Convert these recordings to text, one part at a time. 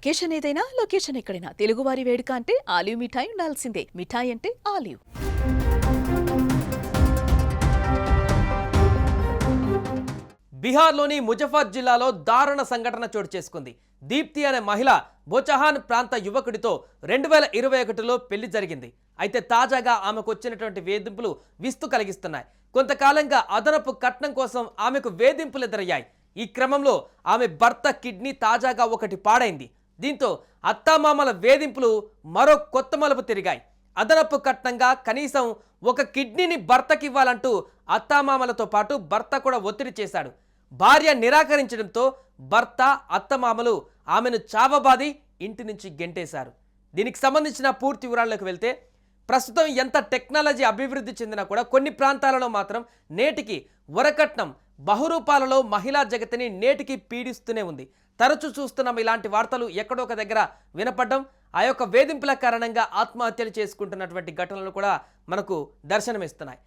Occasion ఏదైనా location ఎక్కడైనా తెలుగువారి వేడుక అంటే ఆలివ్ మిఠాయి ఉండాల్సిందే. మిఠాయి అంటే ఆలివ్. బీహార్లోని ముజఫర్ జిల్లాలో దారుణ సంఘటన చోటు చేసుకుంది. దీప్తి అనే మహిళ బోచహాన్ ప్రాంత యువకుడితో 2021లో పెళ్లి జరిగింది. అయితే తాజాగా ఆమెకు వచ్చినటువంటి వేధింపులు విస్తు కలిగిస్తున్నాయి. కొంతకాలంగా అదనపు కట్నం కోసం ఆమెకు వేధింపులు ఎదురయ్యాయి. ఈ క్రమంలో ఆమె భర్త కిడ్నీ తాజాగా ఒకటి పాడైంది. దీంతో అత్తామామల వేధింపులు మరో కొత్త మలుపు తిరిగాయి. అదనపు కట్నంగా కనీసం ఒక కిడ్నీని భర్తకివ్వాలంటూ అత్తామామలతో పాటు భర్త కూడా ఒత్తిడి చేశాడు. భార్య నిరాకరించడంతో భర్త అత్తమామలు ఆమెను చావబాది ఇంటి నుంచి గెంటేశారు. దీనికి సంబంధించిన పూర్తి వివరాల్లోకి వెళ్తే, ప్రస్తుతం ఎంత టెక్నాలజీ అభివృద్ధి చెందినా కూడా కొన్ని ప్రాంతాలలో మాత్రం నేటికి వరకట్నం బహురూపాలలో మహిళా జగతిని నేటికి పీడిస్తూనే ఉంది. తరచూ చూస్తున్నాం ఇలాంటి వార్తలు ఎక్కడో ఒక దగ్గర వినపడడం. ఆ యొక్క వేధింపుల కారణంగా ఆత్మహత్యలు చేసుకుంటున్నటువంటి ఘటనలు కూడా మనకు దర్శనమిస్తున్నాయి.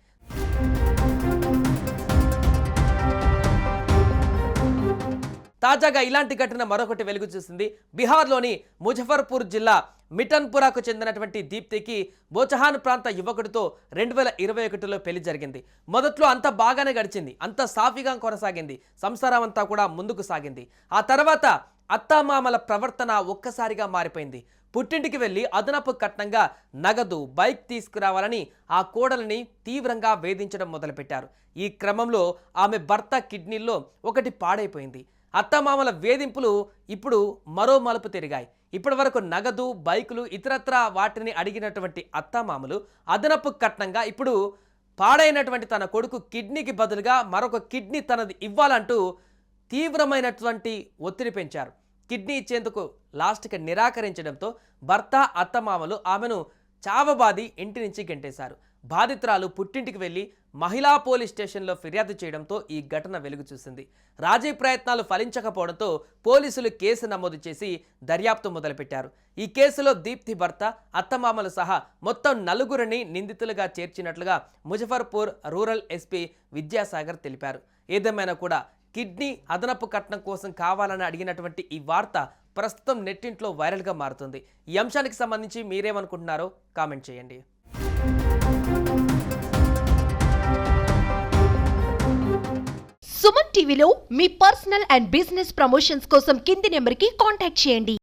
తాజాగా ఇలాంటి ఘటన మరొకటి వెలుగు చూసింది. బీహార్లోని ముజఫర్పూర్ జిల్లా మిఠన్పురాకు చెందినటువంటి దీప్తికి బోచహాన్ ప్రాంత యువకుడితో 2021లో పెళ్లి జరిగింది. మొదట్లో అంతా బాగానే గడిచింది, అంతా సాఫీగా కొనసాగింది, సంసారం అంతా కూడా ముందుకు సాగింది. ఆ తర్వాత అత్తామామల ప్రవర్తన ఒక్కసారిగా మారిపోయింది. పుట్టింటికి వెళ్లి అదనపు కట్నంగా నగదు, బైక్ తీసుకురావాలని ఆ కోడలిని తీవ్రంగా వేధించడం మొదలుపెట్టారు. ఈ క్రమంలో ఆమె భర్త కిడ్నీల్లో ఒకటి పాడైపోయింది. అత్తమామల వేధింపులు ఇప్పుడు మరో మలుపు తిరిగాయి. ఇప్పటి వరకు నగదు, బైకులు, ఇతరత్రా వాటిని అడిగినటువంటి అత్తమామలు అదనపు కట్నంగా ఇప్పుడు పాడైనటువంటి తన కొడుకు కిడ్నీకి బదులుగా మరొక కిడ్నీ తనది ఇవ్వాలంటూ తీవ్రమైనటువంటి ఒత్తిడి పెంచారు. కిడ్నీ ఇచ్చేందుకు లాస్ట్కి నిరాకరించడంతో భర్త అత్తమామలు ఆమెను చావబాది ఇంటి నుంచి గెంటేశారు. బాధితురాలు పుట్టింటికి వెళ్లి మహిళా పోలీస్ స్టేషన్లో ఫిర్యాదు చేయడంతో ఈ ఘటన వెలుగు చూసింది. రాజీ ప్రయత్నాలు ఫలించకపోవడంతో పోలీసులు కేసు నమోదు చేసి దర్యాప్తు మొదలుపెట్టారు. ఈ కేసులో దీప్తి భర్త, అత్తమామలు సహా మొత్తం 4గురిని నిందితులుగా చేర్చినట్లుగా ముజఫర్పూర్ రూరల్ ఎస్పీ విద్యాసాగర్ తెలిపారు. ఏదేమైనా కూడా కిడ్నీ అదనపు కట్నం కోసం కావాలని అడిగినటువంటి ఈ వార్త ప్రస్తుతం నెట్టింట్లో వైరల్గా మారుతుంది. ఈ అంశానికి సంబంధించి మీరేమనుకుంటున్నారో కామెంట్ చేయండి. సుమన్ టీవీలో మీ పర్సనల్ అండ్ బిజినెస్ ప్రమోషన్స్ కోసం కింది నెంబర్కి కాంటాక్ట్ చేయండి.